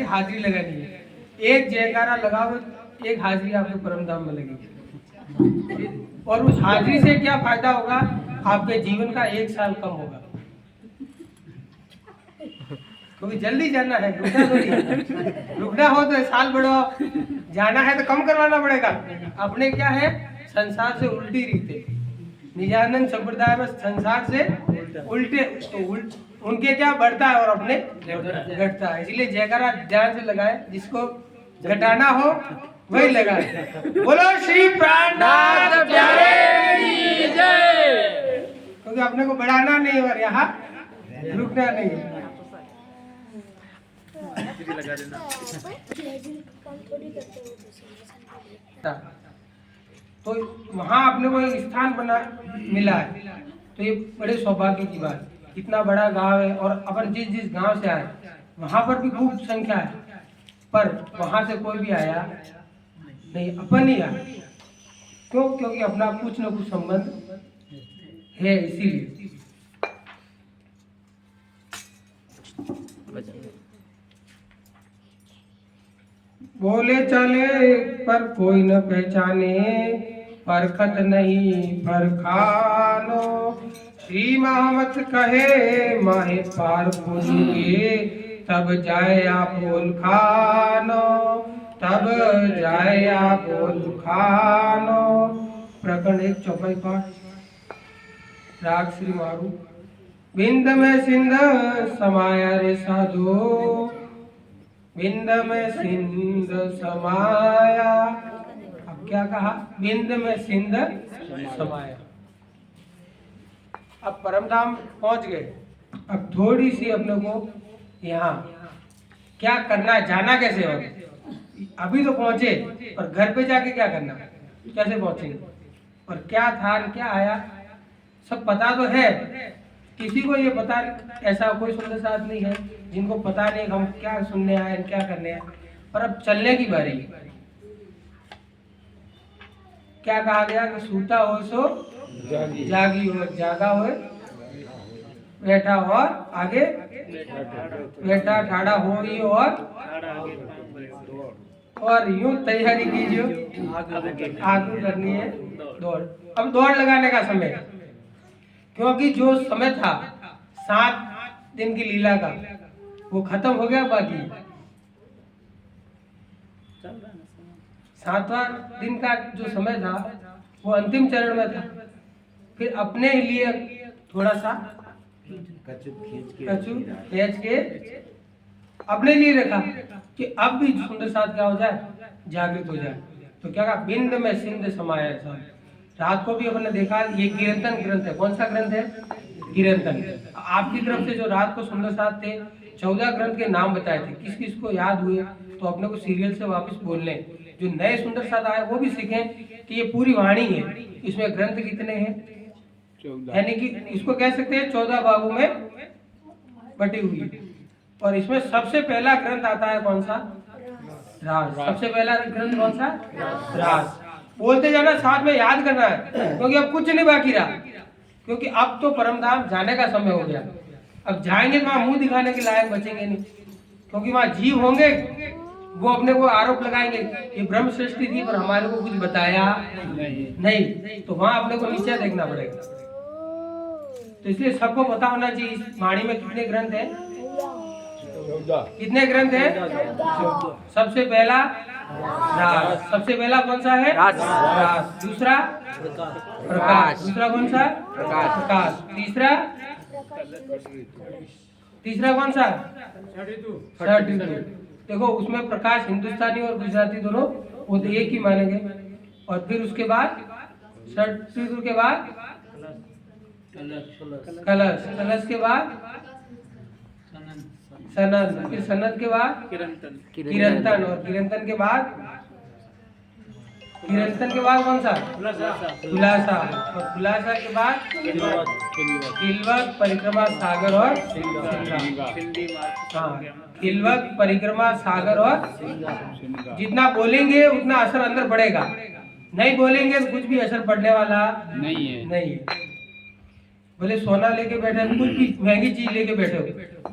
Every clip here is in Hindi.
हाजिरी लगानी है। एक जयकारा लगाओ, एक हाजिरी आपके परम धाम में लगेगी। और उस हाजिरी से क्या फायदा होगा? आपके जीवन का 1 साल कम होगा, क्योंकि जल्दी जाना है, रुकना थोड़ी है। रुकना हो तो साल बढ़ाओ, जाना है तो कम करवाना पड़ेगा। अपने क्या है, संसार से उल्टी रीते, निजानंद संप्रदाय में संसार से उल्टे, तो उनके क्या बढ़ता है और अपने घटता है। इसलिए जयकारा ध्यान से लगाए, जिसको घटाना हो वही लगाए। बोलो श्री प्राणनाथ प्यारे की जय। क्योंकि अपने को बढ़ाना नहीं और यहाँ रुकना नहीं है। तो वहाँ अपने को एक स्थान बना मिला है, तो ये बड़े सौभाग्य की बात। इतना बड़ा गांव है और अपन जिस जिस गांव से आए वहाँ पर भी खूब संख्या है, पर वहाँ से कोई भी आया नहीं, अपन ही आया। क्यों? क्योंकि अपना कुछ न कुछ संबंध है, इसीलिए। बोले चले पर कोई न पहचाने, परखत नहीं परखानो। श्री महामत कहे माहे पार पूछिए, तब जाए आप बोल खानो, तब जाए आप बोल खानो। प्रकरण 1 चौपाई पाठ। राग श्री मारू। बिंद में सिंध समाया रे साधो, बिंद में सिंध समाया। अब क्या कहा? बिंद में सिंध समाया। अब परमधाम पहुंच गए। अब थोड़ी सी अपने को यहाँ क्या करना है, जाना कैसे हो? अभी तो पहुंचे, पर घर पे जाके क्या करना, कैसे पहुंचेंगे, और क्या था क्या आया, सब पता तो है। किसी को ये पता, ऐसा कोई सुंदर साथ नहीं है जिनको पता नहीं हम क्या सुनने आए, क्या करने आए। पर अब चलने की बारी। क्या कहा गया कि सूता हो सो जागी हो, जागा हो बैठा हो, और आगे बैठा ठाड़ा हो रही हो, और यूं तैयारी कीजिए, आगे करनी है दौड़। अब दौड़ लगाने का समय, क्योंकि जो समय था 7 दिन की लीला का, वो खत्म हो गया। बाकी 7वां दिन का जो समय था वो अंतिम चरण में था। फिर अपने लिए थोड़ा सा कचू खींच के अपने लिए रखा कि अब भी सुंदर साथ क्या हो जाए, जागृत हो जाए। तो क्या कहा? बिंद में सिंध समाया था। रात को भी अपने देखा, ये कीर्तन ग्रंथ है। कौन सा ग्रंथ है? कीर्तन। आपकी तरफ से जो रात को सुंदर साथ थे, 14 ग्रंथ के नाम बताए थे। किस किस को याद हुए तो अपने को सीरियल से वापस बोल लें। जो नए सुंदर साथ आए वो भी सीखें कि ये पूरी वाणी है, इसमें ग्रंथ कितने हैं, यानी कि इसको कह सकते हैं 14 भागों में बटी हुई है। और इसमें सबसे पहला ग्रंथ आता है कौन सा? रास। सबसे पहला ग्रंथ कौन सा? रास। बोलते जाना, साथ में याद करना है, क्योंकि अब कुछ नहीं बाकी रहा। क्योंकि अब तो परमधाम जाने का समय हो गया। अब जाएंगे तो वहां मुंह दिखाने के लायक बचेंगे नहीं, क्योंकि वहां जीव होंगे, वो अपने को आरोप लगाएंगे कि ब्रह्म सृष्टि थी पर हमारे को कुछ बताया नहीं। तो वहां अपने को नीचे देखना पड़ेगा। तो इसलिए सबको पता होना चाहिए इस वाणी में कितने ग्रंथ हैं। कितने ग्रंथ हैं? सबसे पहला रास। सबसे पहला कौन सा है? रास। दूसरा प्रकाश। दूसरा कौन सा? प्रकाश। तीसरा कौन सा? षड ऋतु। देखो उसमें प्रकाश हिंदुस्तानी और गुजराती दोनों वो तो एक ही माने गए। और फिर उसके बाद षड ऋतु के बाद कलश। कलश के बाद सनद। फिर सनद के बाद किरंतन। और किरंतन के बाद कौन सा? खुलासा। और खुलासा के बाद खिलवत, परिक्रमा, सागर और खिलवत, परिक्रमा, सागर और जितना बोलेंगे उतना असर अंदर पड़ेगा, नहीं बोलेंगे तो कुछ भी असर पड़ने वाला नहीं है। भले सोना लेके बैठे हो, कुछ भी महंगी चीज लेके बैठे हो,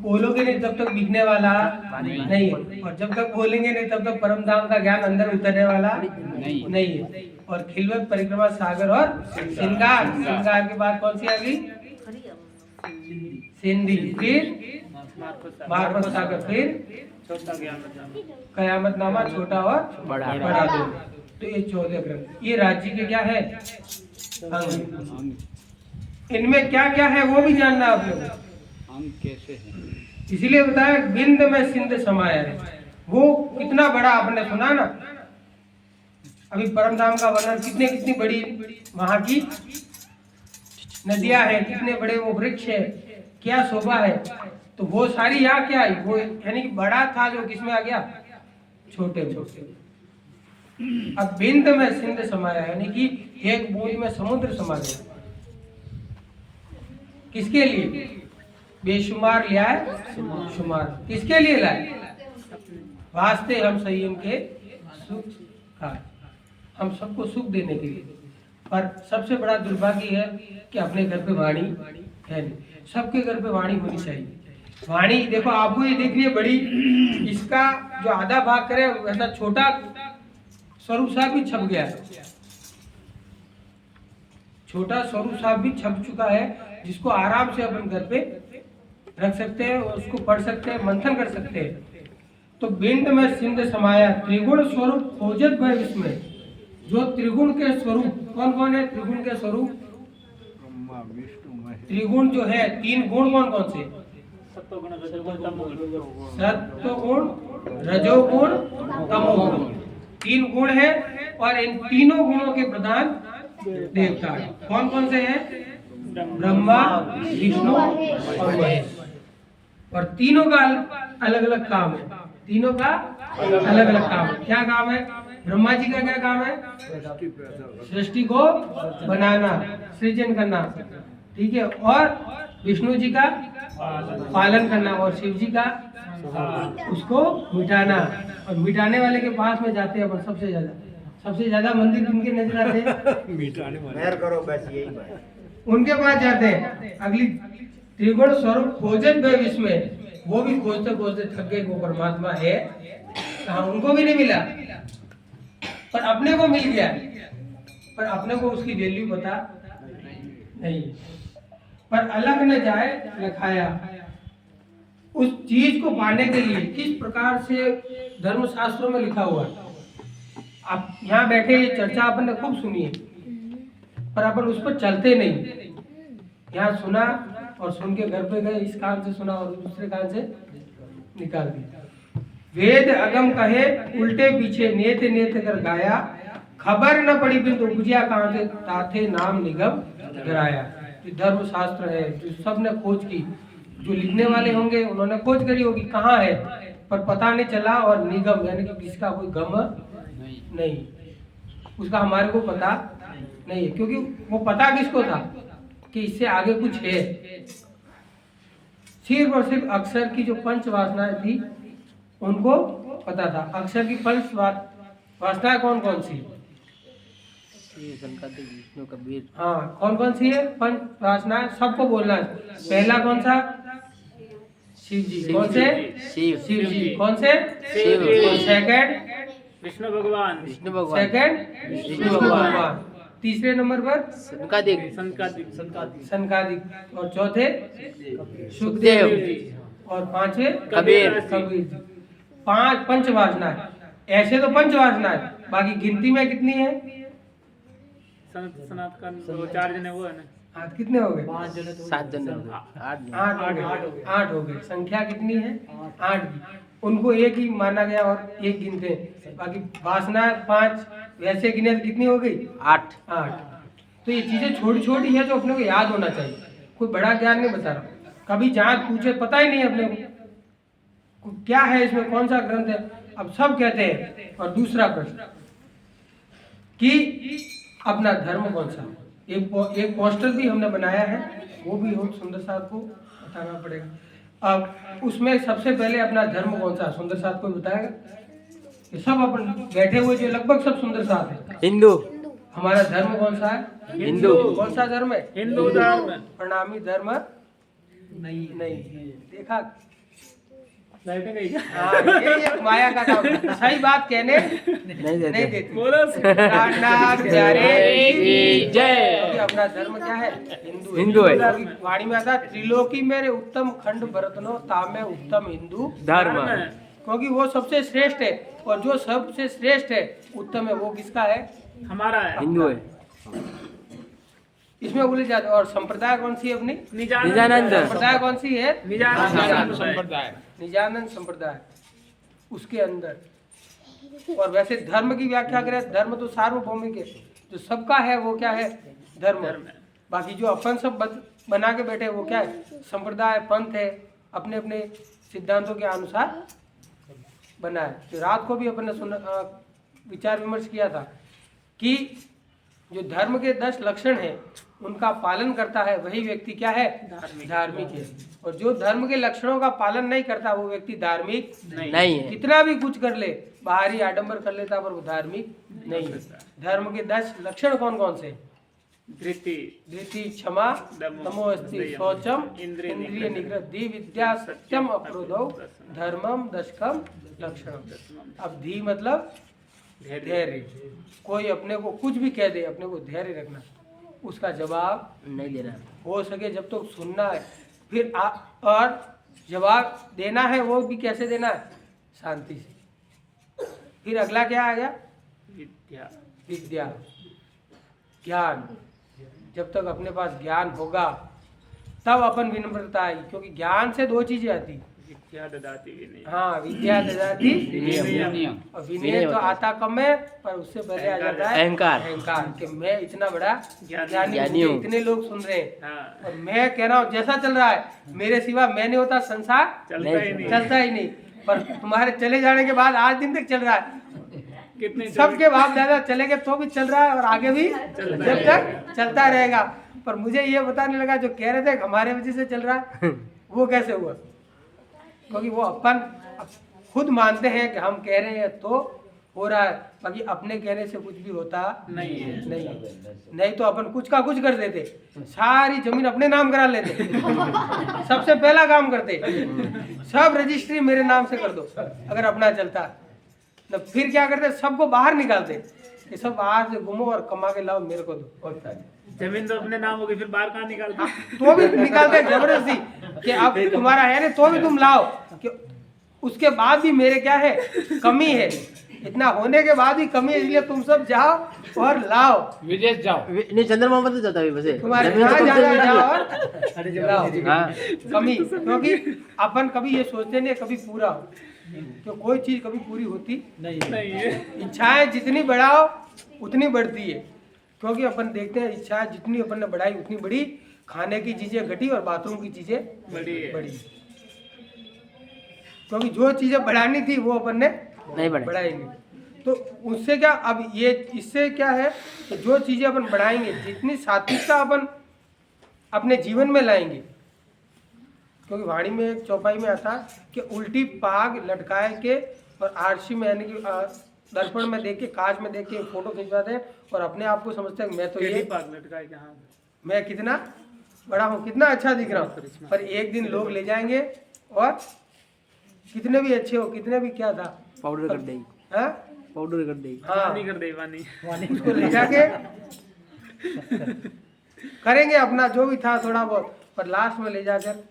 बोलोगे नहीं तब तक बिकने वाला नहीं है, और जब तक बोलेंगे नहीं तब तक परम धाम का ज्ञान अंदर उतरने वाला नहीं है। और खिलवत परिक्रमा सागर और श्रृंगार, श्रृंगार के बाद कौन सी आ गई? सिंधी, फिर मार्फत सागर, फिर कयामतनामा, छोटा और बड़ा दो। तो ये 14 ग्रंथ, ये राज्य के क्या है? अंग। इनमें क्या क्या है वो भी जानना आप लोग। अंग कैसे है? इसीलिए बताया बिंद में सिंध समाया है। वो कितना बड़ा आपने सुना ना, अभी परमधाम का वर्णन, कितने कितनी बड़ी वहां की नदियां हैं, कितने बड़े वो वृक्ष है, क्या शोभा है। तो वो सारी यहाँ क्या आई? वो यानी कि बड़ा था जो किसमें आ गया? छोटे छोटे। अब बिंद में सिंध समाया, यानी कि एक बूंद में समुद्र समा गया। किसके लिए? बेशुमार लिया है शुमार। किसके लिए लाए? वास्ते हम संयम के सुख का, हम सबको सुख देने के लिए। पर सबसे बड़ा दुर्भाग्य है कि अपने घर पे वाणी है नहीं। सबके घर पे वाणी होनी चाहिए। वाणी देखो, आपको ये देख रही है बड़ी, इसका जो आधा भाग करे वैसा छोटा स्वरूप साहब भी छप गया, छोटा स्वरूप साहब भी छप चुका है, जिसको आराम से अपन घर पे रख सकते हैं, उसको पढ़ सकते हैं, मंथन कर सकते हैं। तो बिंद में सिंध समाया, त्रिगुण स्वरूप खोजत भय विस्मय। जो त्रिगुण के स्वरूप कौन कौन है? त्रिगुण के स्वरूप त्रिगुण जो है, तीन गुण कौन कौन से? सत्वगुण, रजोगुण, तमोगुण। तीन गुण है, और इन तीनों गुणों के प्रधान देवता है। कौन कौन से हैं? ब्रह्मा, विष्णु और महेश। और तीनों का अलग अलग काम है। तीनों का अलग अलग काम है। क्या काम है? ब्रह्मा जी का क्या काम है? सृष्टि को बनाना, सृजन करना, ठीक है। और विष्णु जी का पालन करना, और शिव जी का उसको मिटाना। और मिटाने वाले के पास में जाते हैं अपन सबसे ज्यादा मंदिर किनके नजर आते हैं? मिटाने वाले करो बस यही बात, उनके पास जाते हैं। अगली त्रिगुण स्वरूप खोजत भय विस्मय, वो भी खोजते खोजते थक गए, वो परमात्मा है कहाँ? उनको भी नहीं मिला, पर अपने को मिल गया। पर अपने को उसकी वैल्यू पता नहीं। पर अलग न जाए लखाया। उस चीज को पाने के लिए किस प्रकार से धर्मशास्त्रों में लिखा हुआ है। आप यहाँ बैठे ये चर्चा अपन ने खूब सुनी है, पर अपन उस पर चलते नहीं। यहाँ सुना और सुन के घर पे गए, इस कान से सुना और दूसरे कान से निकाल दिया। वेद अगम कहे उल्टे पीछे, नेत नेत कर गाया। खबर न पड़ी बिंदु उपजिया कहाँ से, ताथे नाम निगम गिराया। धर्म शास्त्र है जो सबने खोज की, जो लिखने वाले होंगे उन्होंने खोज करी होगी कहाँ है, पर पता नहीं चला। और निगम यानी कि किसका कोई गम नहीं, उसका हमारे को पता नहीं है। क्योंकि वो पता किसको था कि इससे आगे कुछ है। सिर्फ और सिर्फ अक्षर की जो पंच वासनाएं थी उनको पता था। अक्षर की पंच वासनाएं कौन कौन सी? हाँ, कौन कौन सी है पंच वासनाएं? सबको बोलना है। पहला कौन सा? शिव जी। कौन से? शिव जी। कौन से? शिव। सेकंड विष्णु भगवान। सेकंड विष्णु भगवान। तीसरे नंबर पर सनकादिक। और चौथे सुखदेव। और पांचवे कबीर जी। पांच पंच वासनाएं। ऐसे तो पंच वासनाएं, बाकी गिनती में कितनी है? सनातन 4 जने वो है ना। हाथ कितने हो गए? 7 जने। 8 हो गए। संख्या कितनी है? 8 की। उनको एक ही माना गया और एक गिनते, बाकी वासना 5 वैसे गिने तो कितनी हो गई? 8। तो ये चीजें छोटी छोटी है जो अपने को याद होना चाहिए। कोई बड़ा ज्ञान नहीं बता रहा। कभी जहाँ पूछे पता ही नहीं अपने को क्या है इसमें, कौन सा ग्रंथ है, अब सब कहते हैं। और दूसरा प्रश्न कि अपना धर्म कौन सा? एक पोस्टर भी हमने बनाया है, वो भी हो सुंदर साहब को बताना पड़ेगा। अब उसमें सबसे पहले अपना धर्म कौन सा? सुंदर साहब को बताएगा। सब अपन बैठे हुए जो लगभग सब सुंदर साहब है, हिंदू। हमारा धर्म कौन सा है? हिंदू। कौन सा धर्म है? हिंदू धर्म। प्रणामी धर्म नहीं नहीं देखा। हाँ, ये माया का काम है। सही बात कहने नहीं नहीं देते। देती। बोलो नाथ प्यारे की जय। क्योंकि अपना धर्म क्या है? हिंदू है। वाणी में आता है, त्रिलोकी मेरे उत्तम खंड बरतनो तामे उत्तम हिंदू धर्म। क्योंकि वो सबसे श्रेष्ठ है, और जो सबसे श्रेष्ठ है उत्तम है वो किसका है? हमारा है। हिंदू है। इसमें उलझ जाते। और संप्रदाय कौन सी है अपनी? निजानंद। संप्रदाय कौन सी है? निजानंद संप्रदाय। निजानंद संप्रदाय, उसके अंदर। और वैसे धर्म की व्याख्या करें, धर्म तो सार्वभौमिक है, जो सबका है वो क्या है? धर्म। बाकी जो अपन सब बना के बैठे वो क्या है? संप्रदाय, पंथ है, अपने अपने सिद्धांतों के अनुसार बना है। तो रात को भी अपन ने विचार विमर्श किया था कि जो धर्म के 10 लक्षण हैं उनका पालन करता है वही व्यक्ति क्या है? धार्मिक है। और जो धर्म के लक्षणों का पालन नहीं करता वो व्यक्ति धार्मिक नहीं है। कितना भी कुछ कर ले, बाहरी आडंबर कर लेता, पर वो धार्मिक नहीं है। धर्म के 10 लक्षण कौन कौन से? धृति, क्षमा, तमोस्ति, शौचम, इंद्रिय निग्रह, धी विद्या, सत्यम, अक्रोधो, धर्मम, दशकम, लक्षणम। अब धी मतलब धैर्य। कोई अपने को कुछ भी कह दे, अपने को धैर्य रखना, उसका जवाब नहीं देना। हो सके जब तक सुनना है, फिर और जवाब देना है वो भी कैसे देना है? शांति से। फिर अगला क्या आ गया? विद्या, ज्ञान। जब तक अपने पास ज्ञान होगा तब अपन विनम्रता आई, क्योंकि ज्ञान से 2 चीजें आती। हाँ, विद्या ददाति विनयम। और विनय तो आता कम है, पर उससे पहले आ जाता है अहंकार कि मैं इतना बड़ा ज्ञानी हूँ, इतने लोग सुन रहे हैं और मैं कह रहा हूँ जैसा चल रहा है मेरे सिवा मैं नहीं होता संसार चलता ही नहीं। पर तुम्हारे चले जाने के बाद आज दिन तक चल रहा है। सबके बाप दादा चले गए तो भी चल रहा है और आगे भी जब तक चलता रहेगा। पर मुझे ये बताने लगा जो कह रहे थे हमारे वजह से चल रहा है वो कैसे हुआ? क्योंकि वो अपन खुद मानते हैं कि हम कह रहे हैं तो हो रहा है, बाकी अपने कहने से कुछ भी होता नहीं तो अपन कुछ का कुछ कर देते, सारी जमीन अपने नाम करा लेते सबसे पहला काम करते, सब रजिस्ट्री मेरे नाम से कर दो अगर अपना चलता। तो फिर क्या करते, सबको बाहर निकालते कि सब बाहर से घूमो और कमा के लाओ मेरे को दो। जमीन तो अपने नाम होगी, फिर बाहर कहाँ निकालते? तो भी निकालते जबरदस्ती कि अब तुम्हारा है ना तो भी तुम लाओ, कि उसके बाद भी मेरे क्या है कमी है, इतना होने के बाद भी कमी है, इसलिए तुम सब जाओ और लाओ, विदेश जाओ। नहीं चंद्रमा पर तो जाता है वैसे तुम्हारे कहाँ जाना जाओ और लाओ कमी। क्योंकि अपन कभी ये सोचते नहीं कभी पूरा हो, तो कोई चीज कभी पूरी होती नहीं है। इच्छाएं जितनी बढ़ाओ उतनी बढ़ती है, क्योंकि अपन देखते हैं इच्छाएं जितनी अपन ने बढ़ाई उतनी बड़ी, खाने की चीजें घटी और बाथरूम की चीजें बढ़ी। क्योंकि जो चीजें बढ़ानी थी वो अपन ने नहीं बढ़ाई नहीं। तो उससे क्या, अब ये इससे क्या है कि जो चीजें अपन बढ़ाएंगे, जितनी सात्विकता अपन अपने जीवन में लाएंगे, क्योंकि वाणी में एक चौपाई में आता कि उल्टी पाग लटकाए के और आरसी में यानी कि दर्पण में देख के, कांच में देख के फोटो खिंचवाते हैं और अपने आप को समझते हैं मैं तो ये पाग लटकाए कहाँ, मैं कितना बड़ा हूँ, कितना अच्छा दिख रहा हूँ। पर एक दिन लोग ले जाएंगे और कितने भी अच्छे हो, कितने भी क्या था, पाउडर कर देगी, पाउडर कर देगी, हाँ कर दे वानी उसको ले जाके करेंगे अपना जो भी था थोड़ा बहुत, पर लास्ट में ले जाकर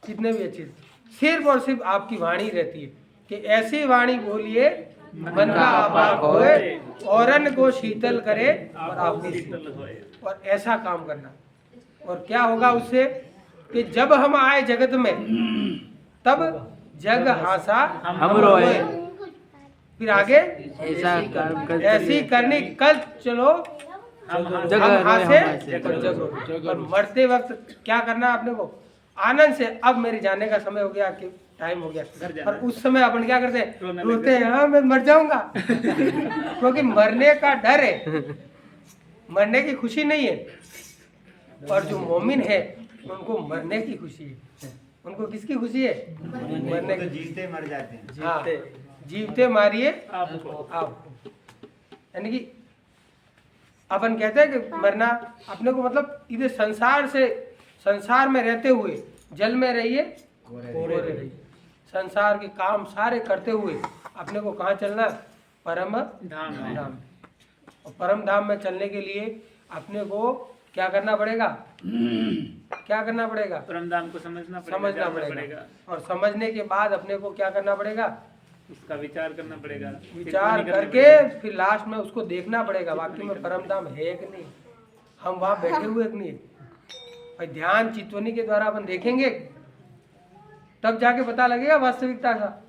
कितने भी अच्छे, सिर्फ और सिर्फ आपकी वाणी रहती है कि ऐसी वाणी बोलिए मन का आपाक होए, औरन को शीतल करे और आप भी शीतल होए। और ऐसा काम करना, और क्या होगा उससे कि जब हम आए जगत में तब जग हासा हम रोए। फिर आगे ऐसी करनी कल चलो हम हासे और मरते वक्त क्या करना है अपने को आनंद से, अब मेरे जाने का समय हो गया कि टाइम हो गया, पर उस समय अपन क्या करते हैं, रोते हैं हाँ मैं मर जाऊंगा क्योंकि मरने का डर है, मरने की खुशी नहीं है। और जो मोमिन है उनको मरने की खुशी है। उनको किसकी खुशी है? मरने की। जीते मर जाते हैं। हाँ, जीवते मारिए आपको, यानी कि अपन कहते हैं कि मरना अपने को मतलब इधर संसार में रहते हुए जल में रहिए कोरे रहिए, संसार के काम सारे करते हुए अपने को कहाँ चलना, परम धाम। और परम धाम में चलने के लिए अपने को क्या करना पड़ेगा, क्या करना पड़ेगा, परम धाम को समझना समझना पड़ेगा। और समझने के बाद अपने को क्या करना पड़ेगा, उसका विचार करना पड़ेगा, विचार करके फिर लास्ट में उसको देखना पड़ेगा वाकई में परम धाम है कि नहीं, हम वहाँ बैठे हुए कि नहीं। भाई ध्यान चित्तवनी के द्वारा अपन देखेंगे तब जाके पता लगेगा वास्तविकता का।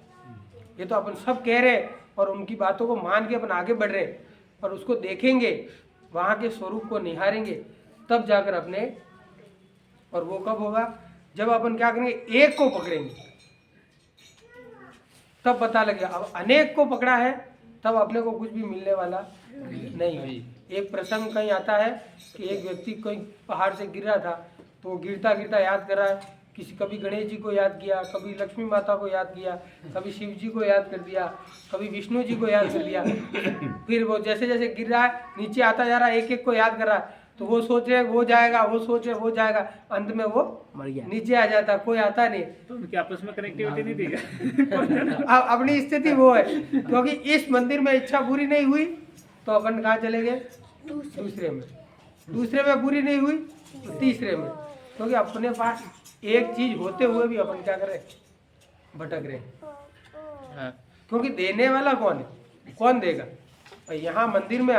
ये तो अपन सब कह रहे हैं और उनकी बातों को मान के अपन आगे बढ़ रहे हैं, पर उसको देखेंगे, वहाँ के स्वरूप को निहारेंगे तब जाकर अपने, और वो कब होगा, जब अपन क्या करेंगे, एक को पकड़ेंगे तब पता लगेगा। अब अनेक को पकड़ा है तब अपने को कुछ भी मिलने वाला नहीं है। एक प्रसंग कहीं आता है कि एक व्यक्ति कोई पहाड़ से गिर रहा था, तो वो गिरता गिरता याद कर रहा है, कभी गणेश जी को याद किया, कभी लक्ष्मी माता को याद किया, कभी शिव जी को याद कर दिया, कभी विष्णु जी को याद कर दिया। फिर वो जैसे जैसे गिर रहा है नीचे आता जा रहा है, एक एक को याद कर रहा है, तो वो सोचे वो जाएगा, वो सोचे वो जाएगा, अंत में वो मर गया। नीचे आ जाता, कोई आता नहीं। तो उनकी आपस में कनेक्टिविटी नहीं थी। अब अपनी स्थिति वो है, क्योंकि इस मंदिर में इच्छा पूरी नहीं हुई तो अपन कहाँ चले गए, दूसरे में पूरी नहीं हुई तो तीसरे में, क्योंकि अपने पास एक चीज होते हुए भी अपन क्या करें, भटक रहे। हाँ। क्योंकि देने वाला कौन है, कौन देगा। और यहाँ मंदिर में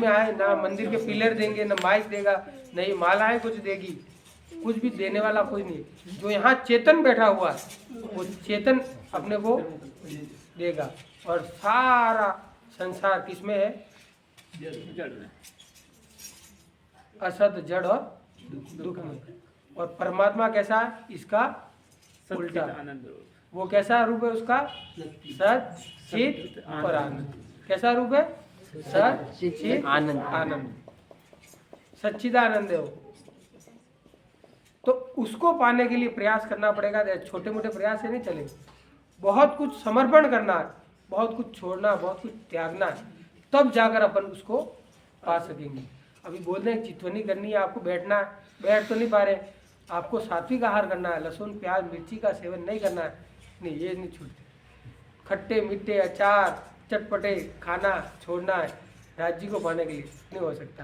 आए ना मंदिर के पिलर देंगे, ना माइक देगा, ना ये मालाएं कुछ देगी, कुछ भी देने वाला कोई नहीं। जो यहाँ चेतन बैठा हुआ है वो चेतन अपने को देगा। और सारा संसार किसमें है, असत जड़ और दुख में। और परमात्मा कैसा है, इसका उल्टा, आनंद वो कैसा रूप है उसका, सत चित और आनंद। कैसा रूप है, सत चित आनंद, सच्चिदानंद है वो। तो उसको पाने के लिए प्रयास करना पड़ेगा। छोटे मोटे प्रयास से नहीं चलेगा, बहुत कुछ समर्पण करना है, बहुत कुछ छोड़ना, बहुत कुछ त्यागना है, तब जाकर अपन उसको पा सकेंगे। अभी बोल रहे हैं चितवनी करनी है, आपको बैठना है, बैठ तो नहीं पा रहे, आपको सात्विक आहार करना है, लहसुन प्याज मिर्ची का सेवन नहीं करना है, नहीं ये नहीं छूटते। खट्टे मीठे अचार चटपटे खाना छोड़ना है राज्य को पाने के लिए, नहीं हो सकता।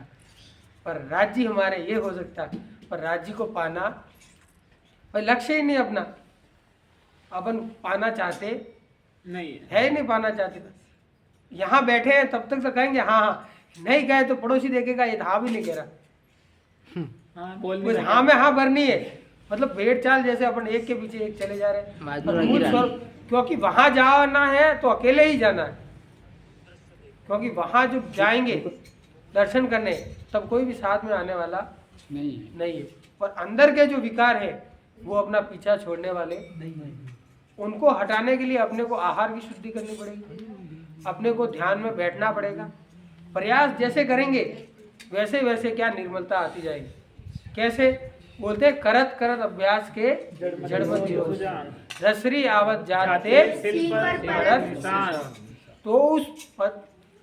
पर राज्य हमारे ये हो सकता है, पर राज्य को पाना और लक्ष्य ही नहीं अपना, अपन पाना चाहते नहीं है ही नहीं, पाना चाहते। यहाँ बैठे हैं तब तक तो कहेंगे हाँ हाँ, नहीं कहे तो पड़ोसी देखेगा ये हाँ भी नहीं कह रहा। हाँ, बोल कुछ हाँ में हाँ भरनी है, मतलब भेड़ चाल जैसे अपन एक के पीछे एक चले जा रहे हैं। पर मूल स्वरूप, क्योंकि वहां जाना है तो अकेले ही जाना है, क्योंकि वहां जब जाएंगे दर्शन करने तब कोई भी साथ में आने वाला नहीं है। और अंदर के जो विकार है वो अपना पीछा छोड़ने वाले नहीं है। उनको हटाने के लिए अपने को आहार की शुद्धि करनी पड़ेगी, अपने को ध्यान में बैठना पड़ेगा। प्रयास जैसे करेंगे वैसे वैसे क्या निर्मलता आती जाएगी। कैसे बोलते हैं, करत करत अभ्यास के जड़मत जो रसरी आवत जाते तो उस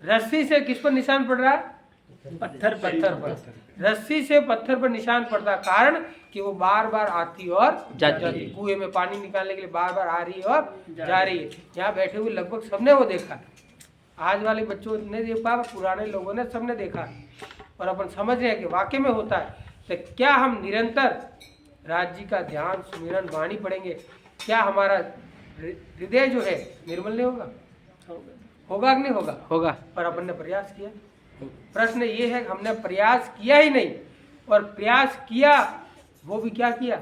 रस्सी से किस पर निशान पड़ रहा है, पत्थर पर। रस्सी से पत्थर पर निशान पड़ता, कारण कि वो बार बार आती और जाती। कुएं में पानी निकालने के लिए बार बार आ रही है और जा रही है। यहाँ बैठे हुए लगभग सबने वो देखा, आज वाले बच्चों ने देखा, पुराने लोगों ने सबने देखा, और अपन समझ रहे हैं कि वाकई में होता है। तो क्या हम निरंतर राज्य का ध्यान सुमिरन वाणी पढ़ेंगे, क्या हमारा हृदय जो है निर्मल नहीं होगा? होगा कि नहीं होगा? होगा। पर अपन ने प्रयास किया। प्रश्न ये है कि हमने प्रयास किया ही नहीं, और प्रयास किया वो भी क्या किया,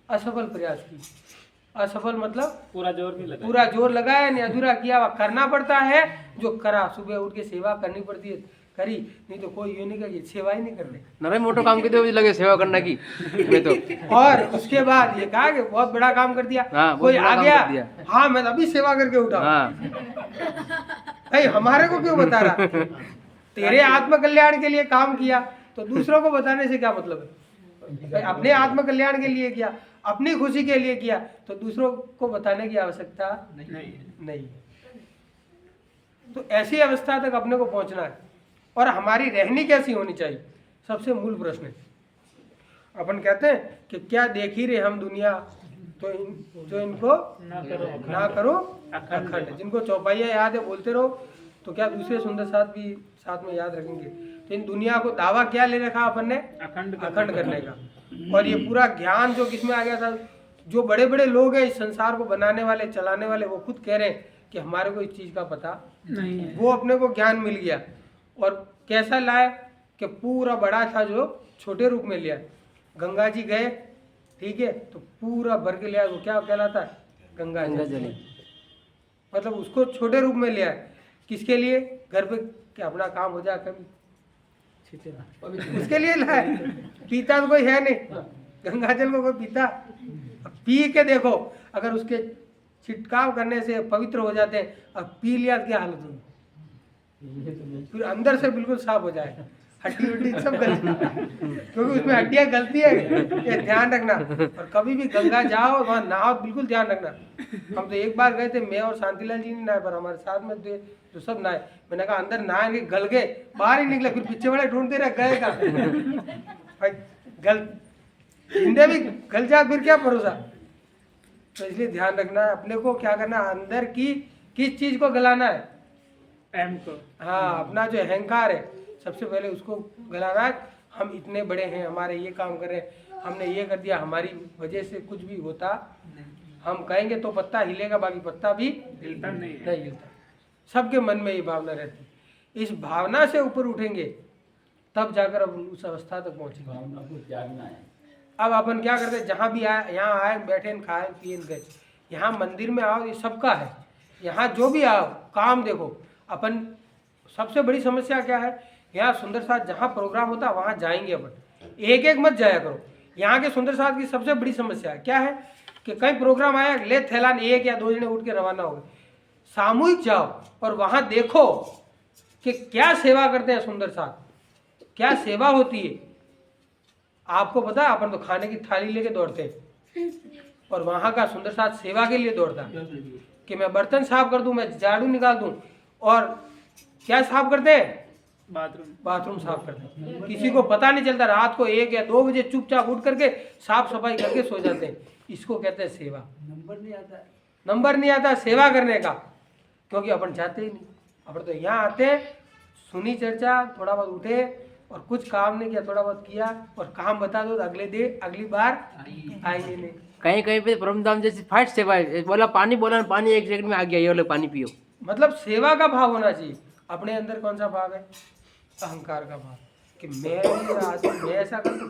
असफल प्रयास की। असफल मतलब पूरा जोर नहीं लगा, पूरा जोर लगाया नहीं, अधूरा किया। वह करना पड़ता है, जो करा, सुबह उठ के सेवा करनी पड़ती है, करी, नहीं तो कोई ये नहीं कहे सेवा ही नहीं करते। नरे मोटो काम के तो लगे सेवा करना की मैं तो। और उसके बाद ये कहा कि बहुत बड़ा काम कर दिया। हाँ, कोई बहुत आ बड़ा गया, काम कर दिया। हाँ मैं अभी सेवा करके उठा। हाँ। भाई हमारे को क्यों बता रहा? तेरे आत्मकल्याण के लिए काम किया तो दूसरों को बताने से क्या मतलब है? भाई अपने आत्मकल्याण के लिए किया, अपनी खुशी के लिए किया, तो दूसरों को बताने की आवश्यकता नहीं। तो ऐसी अवस्था तक अपने को पहुंचना है और हमारी रहनी कैसी होनी चाहिए, सबसे मूल प्रश्न है। अपन कहते हैं कि क्या देख ही रहे हम दुनिया, तो जो इनको ना करो अखंड। जिनको चौपाइयाँ याद है बोलते रहो, तो क्या दूसरे सुंदर साथ भी साथ में याद रखेंगे। तो इन दुनिया को दावा क्या ले रखा अपन ने, अखंड करने का। और ये पूरा ज्ञान जो किसमें आ गया था, जो बड़े बड़े लोग हैं इस संसार को बनाने वाले चलाने वाले, वो खुद कह रहे हैं कि हमारे को इस चीज का पता नहीं है। वो अपने को ज्ञान मिल गया, और कैसा लाए कि पूरा बड़ा था जो छोटे रूप में लिया। गंगा जी गए, ठीक है, तो पूरा भर के लिया, वो क्या कहलाता है, गंगा जल। मतलब उसको छोटे रूप में लिया, किसके लिए, घर पे क्या अपना काम हो जाए कभी, उसके लिए लाए। पीता तो कोई है नहीं, गंगा जल को कोई पीता, पी के देखो, अगर उसके छिटकाव करने से पवित्र हो जाते हैं, अब पी लिया क्या हालत होगी, फिर अंदर से बिल्कुल साफ हो जाए, हड्डी वड्डी सब गलती, क्योंकि उसमें हड्डियां गलती है, ये ध्यान रखना। और कभी भी गंगा जाओ वहाँ नहाओ, बिल्कुल ध्यान रखना। हम तो एक बार गए थे, मैं और शांतिलाल जी नहीं नहाए, पर हमारे साथ में थे जो सब नहाए। मैंने कहा अंदर नहाएंगे, गल गए, बाहर ही निकले, फिर पीछे वाले ढूंढते रहे गए का भाई, गल जिंदे भी गल जा, फिर क्या भरोसा। तो इसलिए ध्यान रखना है अपने को, क्या करना, अंदर की किस चीज को गलाना है, एम को। हाँ, अपना जो अहंकार है सबसे पहले उसको गलाना है। हम इतने बड़े हैं, हमारे ये काम कर रहे हैं, हमने ये कर दिया, हमारी वजह से कुछ भी होता, हम कहेंगे तो पत्ता हिलेगा, बाकी पत्ता भी हिलता नहीं हिलता। सबके मन में ये भावना रहती है, इस भावना से ऊपर उठेंगे तब जाकर अब उस अवस्था तक पहुंचेंगे। अब अपन क्या करते हैं, जहाँ भी आए, यहाँ आए बैठे खाए पिए गए, यहाँ मंदिर में आओ, ये सबका है, यहाँ जो भी आओ काम देखो। अपन सबसे बड़ी समस्या क्या है, यहाँ सुंदर साथ जहाँ प्रोग्राम होता है वहाँ जाएंगे अपन, एक एक मत जाया करो। यहाँ के सुंदर साथ की सबसे बड़ी समस्या क्या है कि कहीं प्रोग्राम आया, ले थैलान एक या दो जने उठ के रवाना हो गए। सामूहिक जाओ और वहाँ देखो कि क्या सेवा करते हैं सुंदर साथ, क्या सेवा होती है। आपको पता है, अपन तो खाने की थाली लेके दौड़ते हैं, और वहाँ का सुंदर साथ सेवा के लिए दौड़ता है कि मैं बर्तन साफ कर दूं, मैं झाड़ू निकाल दूं। और क्या साफ करते हैं, बाथरूम साफ करते हैं। किसी को पता नहीं चलता, रात को 1 या 2 बजे चुपचाप उठ करके साफ सफाई करके सो जाते हैं। इसको कहते हैं सेवा। नंबर नहीं आता सेवा करने का, क्योंकि अपन जाते ही नहीं। अपन तो यहाँ आते हैं, सुनी चर्चा, थोड़ा बहुत उठे और कुछ काम नहीं किया, थोड़ा बहुत किया और काम बता दो, अगली बार आएंगे नहीं। कहीं कहीं पे परमधाम जैसी फाइट सेवा है, बोला पानी 1 सेकंड में आ गया, ये वाले पानी पियो। मतलब सेवा का भाव होना चाहिए। अपने अंदर कौन सा भाव है, अहंकार का भाव, कि मैं ऐसा कर दूं,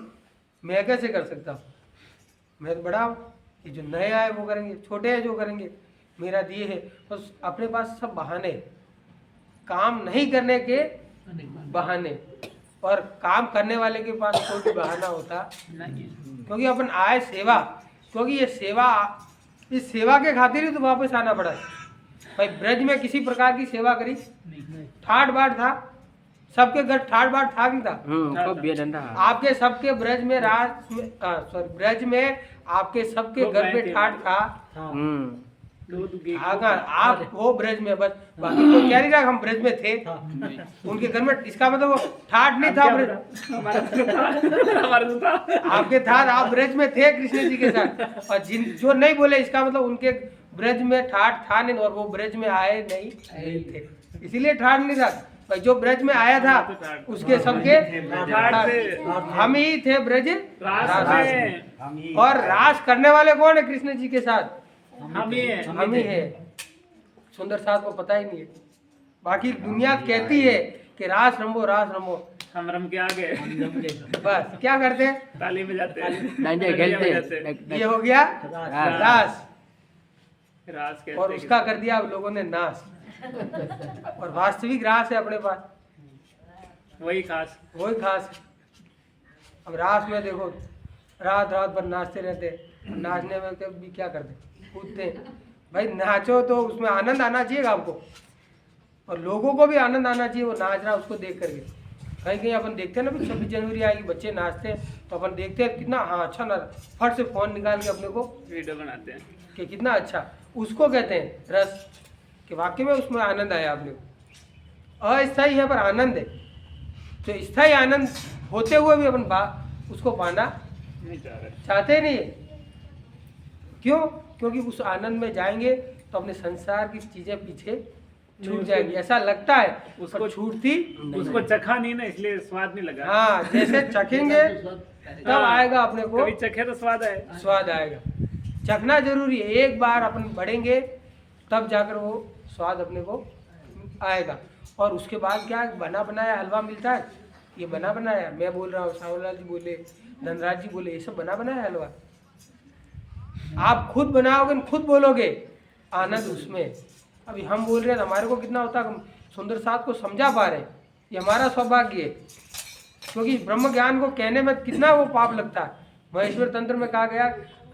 मैं कैसे कर सकता हूँ, मैं तो बड़ा हूँ, ये जो नए आए वो करेंगे, छोटे हैं जो करेंगे, मेरा दिए है। तो अपने पास सब बहाने, काम नहीं करने के बहाने, और काम करने वाले के पास कोई भी बहाना होता नहीं, क्योंकि अपन आए सेवा, क्योंकि ये सेवा, इस सेवा के खातिर ही तो वापस आना पड़ा है। भाई ब्रज में किसी प्रकार की सेवा करी, ठाट बाट था, सबके घर ठाट बाट था नहीं था। आपके सबके ब्रज में ब्रज में आपके सबके घर पे ठाट था। आप वो ब्रज में, बस बाकी कोई कह नहीं रहा हम ब्रज में थे, उनके घर में, इसका मतलब वो ठाट नहीं था ब्रज, आपके था, आप ब्रज में थे कृष्ण जी के साथ। और जो नहीं बोले, इसका मतलब उनके ब्रज में ठाट था नहीं, और वो ब्रज में आए नहीं थे, इसीलिए ठाट नहीं था। भाई जो ब्रज में आया था उसके सबके हम ही थे ब्रज रास। और रास करने वाले कौन है कृष्ण जी के साथ, हम ही है। सुंदर साथ को पता ही नहीं है। बाकी दुनिया कहती है कि रास रंबो, हम रम के आगे बस क्या करते हैं, ताली बजाते हैं। ये हो गया रास, कहते और उसका कर दिया आप लोगों ने नाश। और वास्तविक रास है अपने पास, वही खास। अब रास में देखो, रात भर नाचते रहते, नाचने में भी क्या करते, कूदते। भाई नाचो तो उसमें आनंद आना चाहिए आपको, और लोगों को भी आनंद आना चाहिए वो नाच रहा उसको देख करके। कहीं अपन देखते हैं ना, 26 जनवरी आएगी, बच्चे नाचते हैं, तो अपन देखते हैं कितना, हाँ अच्छा ना, फट से फोन निकाल के अपने को वीडियो बनाते हैं कि कितना अच्छा। उसको कहते हैं रस, कि वाकई में उसमें आनंद आया आपने को। अस्थायी है पर आनंद है, तो स्थायी आनंद होते हुए भी अपन उसको पाना नहीं चाह रहे। चाहते नहीं है। क्यों? क्योंकि उस आनंद में जाएंगे तो अपने संसार की चीजें पीछे छूट जाएगी, ऐसा लगता है उसको छूटती। उसको चखा नहीं ना, इसलिए स्वाद नहीं लगा। हाँ, जैसे चखेंगे तब आएगा अपने को, कभी चखे तो स्वाद है। स्वाद आएगा। चखना जरूरी है, एक बार अपन बढ़ेंगे तब जाकर वो स्वाद अपने को आएगा। और उसके बाद क्या बना बनाया हलवा मिलता है, ये बना बनाया, मैं बोल रहा हूँ, सावलाल जी बोले, धनराज जी बोले, ये सब बना बनाया हलवा। आप खुद बनाओगे, खुद बोलोगे, आनंद उसमें। अभी हम बोल रहे हैं, हमारे को कितना होता है, हम सुंदर साथ को समझा पा रहे हैं, ये हमारा सौभाग्य है। क्योंकि ब्रह्म ज्ञान को कहने में कितना वो पाप लगता है। महेश्वर तंत्र में कहा गया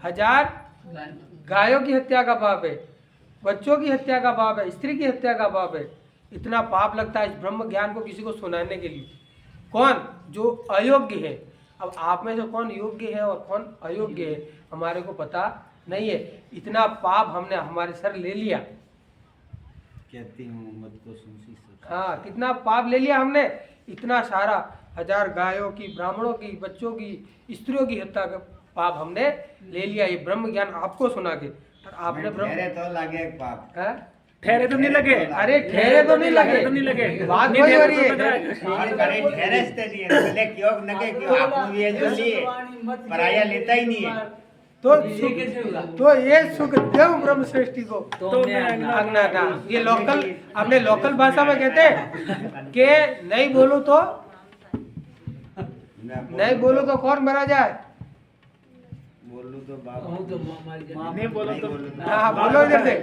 1000 गायों की हत्या का पाप है, बच्चों की हत्या का पाप है, स्त्री की हत्या का पाप है। इतना पाप लगता है इस ब्रह्म ज्ञान को किसी को सुनाने के लिए। कौन? जो अयोग्य है। अब आप में से कौन योग्य है और कौन अयोग्य है, हमारे को पता नहीं है। इतना पाप हमने हमारे सर ले लिया। कहती हूँ मत को सुनसी सब। हाँ, कितना पाप ले लिया हमने, इतना सारा 1000 गायों की, ब्राह्मणों की, बच्चों की, स्त्रियों की हत्या का पाप हमने ले लिया। ये ब्रह्म ज्ञान आपको सुना के, और आपने ब्रह्म ठहरे तो लगे पाप। हाँ? ठहरे तो नहीं लगे। अरे ठहरे तो नहीं लगे, तो नहीं लगे। बात नहीं वही हो ठहरे रही तो लग रहा है। है। करे ठहरे से नहीं है, भले क्यों नगे क्यों आप भी ये जो लिए पराया लेता ही नहीं है। तो ये सुख देव ब्रह्म सृष्टि को तो मैं आज्ञा था। ये लोकल, अपने लोकल भाषा में कहते हैं कि नहीं बोलो तो कौन मरा जाए। बोलूं तो बाप नहीं बोलो तो हाँ, बोलो इधर से,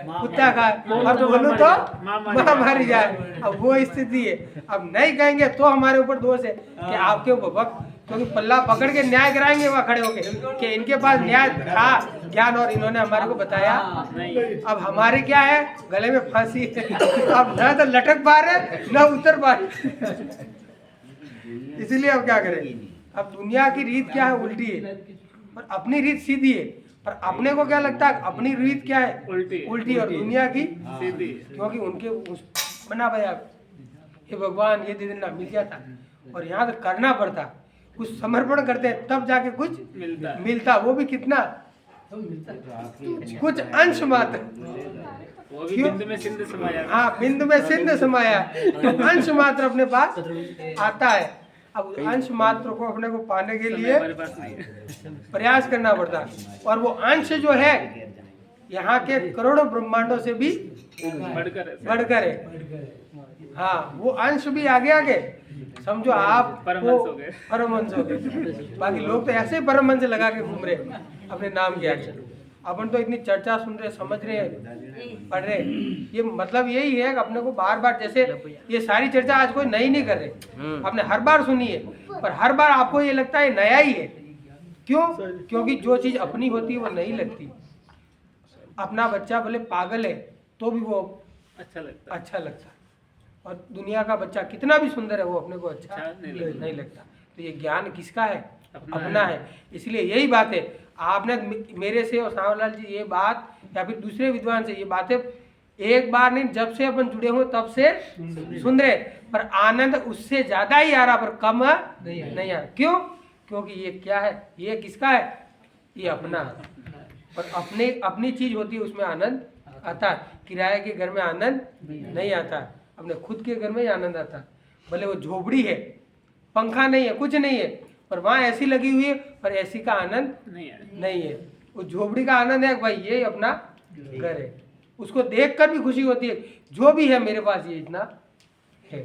कुत्ता खाए, और बोलूं तो माँ मारी जाए। अब वो स्थिति है। अब नहीं कहेंगे तो हमारे ऊपर दोष है कि आपके ऊपर, क्योंकि पल्ला पकड़ के न्याय कराएंगे वहाँ खड़े होके कि इनके पास न्याय था ज्ञान और इन्होंने हमारे को बताया नहीं। अब हमारे क्या है, गले में फांसी है। अब न तो लटक पा रहे न उतर पा रहे। इसलिए अब क्या करें। अब दुनिया की रीत क्या है, उल्टी है, और अपनी रीत सीधी है। पर अपने को क्या लगता है, अपनी रीत क्या है, उल्टी, और दुनिया की सीधी। क्योंकि उनके बना भैया, हे भगवान ये दे देना, मिल गया था। और यहाँ तो करना पड़ता, कुछ समर्पण करते हैं तब जाके कुछ मिलता। वो भी कितना, कुछ अंश मात्र। वो भी बिंदु में सिंधु समाया। हाँ, बिंदु में सिंधु समाया, तो अंश मात्र अपने पास आता है। अब अंश मात्र को अपने को पाने के लिए हमारे पास नहीं है। प्रयास करना पड़ता है। और वो अंश जो है यहाँ के करोड़ों ब्रह्मांडों से भी बढ़कर है। हाँ, वो अंश भी आगे समझो आप परमहंस हो गए। बाकी लोग तो ऐसे ही परमहंस लगा के घूम रहे अपने नाम के आगे। अपन तो इतनी चर्चा सुन रहे, समझ रहे, पढ़ रहे। ये मतलब यही है कि अपने को बार बार, जैसे ये सारी चर्चा आज कोई नई नहीं कर रहे, आपने हर बार सुनी है, पर हर बार आपको ये लगता है नया ही है। क्यों? क्योंकि जो चीज अपनी होती है वो नहीं लगती। अपना बच्चा भले पागल है तो भी वो अच्छा लगता। और दुनिया का बच्चा कितना भी सुंदर है वो अपने को अच्छा नहीं लगता। तो ये ज्ञान किसका है? अपना है। इसलिए यही बात है, आपने मेरे से और सांवलाल जी ये बात, या फिर दूसरे विद्वान से ये बातें एक बार नहीं, जब से अपन जुड़े हो तब से सुन रहे, पर आनंद उससे ज्यादा ही आ रहा, पर कम नहीं आ रहा। क्यों? क्योंकि ये क्या है, ये किसका है, ये अपना है। पर अपनी चीज होती है उसमें आनंद आता है। किराए के घर में आनंद नहीं आता, अपने खुद के घर में ही आनंद आता है। भले वो झोपड़ी है, पंखा नहीं है, कुछ नहीं है, पर वहाँ ऐसी लगी हुई है, पर ऐसी का आनंद नहीं है। वो झोपड़ी का आनंद है भाई, ये अपना घर है, उसको देखकर भी खुशी होती है, जो भी है मेरे पास ये इतना है।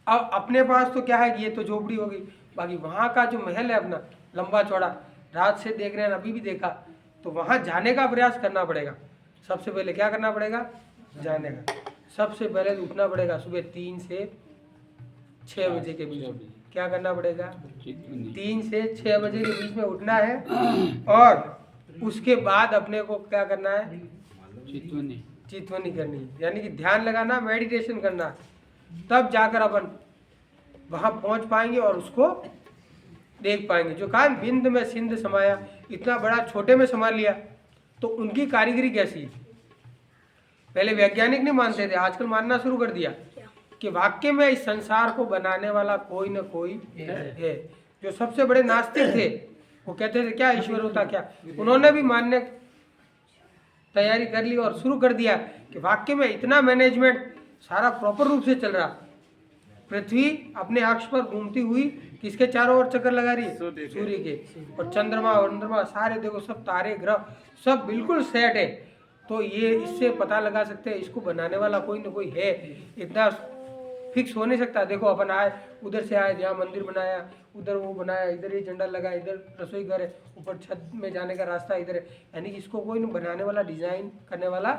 अब अपने पास तो क्या है, ये तो झोपड़ी हो गई, बाकी वहाँ का जो महल है अपना लंबा चौड़ा, रात से देख रहे हैं, अभी भी देखा, तो वहाँ जाने का प्रयास करना पड़ेगा। सबसे पहले क्या करना पड़ेगा, जाने का। सबसे पहले उठना पड़ेगा सुबह 3 से 6 बजे के बीच में। क्या करना पड़ेगा, 3 से 6 बजे के बीच में उठना है, और उसके बाद अपने को क्या करना है, चितवनी करनी है, यानी कि ध्यान लगाना, मेडिटेशन करना। तब जाकर अपन वहाँ पहुँच पाएंगे और उसको देख पाएंगे। जो कहा बिंद में सिंध समाया, इतना बड़ा छोटे में समा लिया, तो उनकी कारीगरी कैसी है। पहले वैज्ञानिक नहीं मानते थे, आजकल मानना शुरू कर दिया। कि वाक्य में इस संसार को बनाने वाला कोई न कोई है। जो सबसे बड़े नास्तिक थे वो कहते थे क्या ईश्वर होता क्या, उन्होंने भी मानने तैयारी कर ली और शुरू कर दिया कि वाक्य में इतना मैनेजमेंट सारा प्रॉपर रूप से चल रहा। पृथ्वी अपने अक्ष पर घूमती हुई किसके चारों ओर चक्कर लगा रही है, सूर्य के, और चंद्रमा सारे देखो सब तारे ग्रह सब बिल्कुल सेट है। तो ये इससे पता लगा सकते हैं इसको बनाने वाला कोई ना कोई है, इतना फिक्स हो नहीं सकता। देखो अपन आए उधर से आए, यहाँ मंदिर बनाया, उधर वो बनाया, इधर ये झंडा लगा, इधर रसोई घर है, ऊपर छत में जाने का रास्ता इधर है, यानी कि इसको कोई बनाने वाला डिजाइन करने वाला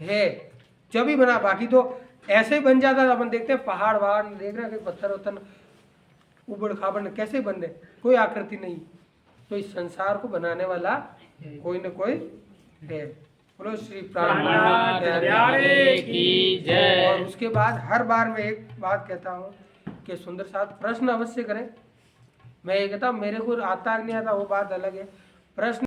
है जब ही बना। बाकी तो ऐसे ही बन जाता था। अपन देखते हैं पहाड़ वहाड़ देख रहे हैं, पत्थर वत्थर उबड़ खाबड़ कैसे बन रहे, कोई आकृति नहीं। तो इस संसार को बनाने वाला कोई न कोई है। बोलो श्री प्राणनाथ प्यारे की जय। और उसके बाद हर बार मैं एक बात कहता हूँ कि सुंदर साथ प्रश्न अवश्य करें। मैं ये कहता हूँ मेरे को आता नहीं आता वो बात अलग है, प्रश्न